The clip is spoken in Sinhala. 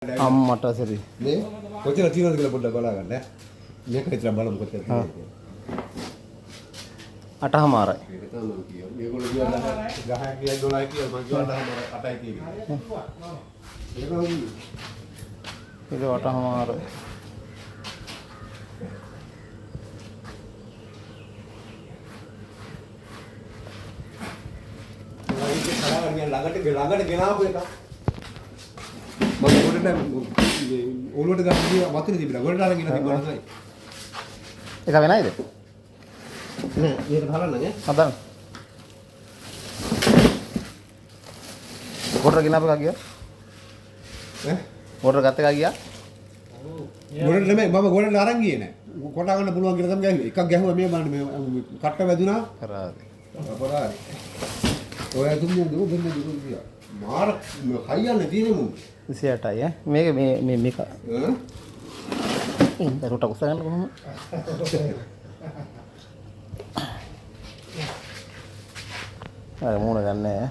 අම්මට සරි මේ කොච්චර තියෙනවද කියලා පොඩ්ඩක් බලා ගන්න. මේක විතර බලමු කොච්චර තියෙනවද කියලා. 8මාරයි. ඒක තමයි මම කියන්නේ. මේගොල්ලෝ කියනවා 10 10 12 කියලා මම කියනවා 8යි තියෙන්නේ. ඒක 8මාරයි. ළඟට ගෙනාවු එක. මම පොඩට ඔලුවට ගන්න වතුර තිබිලා ගොඩට අරගෙන තිබ්බා නේද? ඒක වෙනයිද? නෑ මේක බලන්න නේ. හදන්න. කොටර ගෙනාපු එක ගියා? ඈ? කොටර ගත්ත එක ගියා? ගොඩට නෙමෙයි මම ගොඩට අරන් ගියේ නෑ. කොටා ගන්න පුළුවන් කියලා තමයි ගැහුවේ. එකක් ගැහුවා මේ බලන්න මේ කට්ට වැදුනා. කරාදේ. අපරාධයි. ඔය තුන්දෙනෙක් දුන්නේ ගියා. මාර හයියන්නේ තියෙන්නේ මොකද? 28යි ඈ. මේක මේක. ඈ? ඉතින් රොට උස්සගන්න කොහොමද? අර මූණ ගන්න ඈ.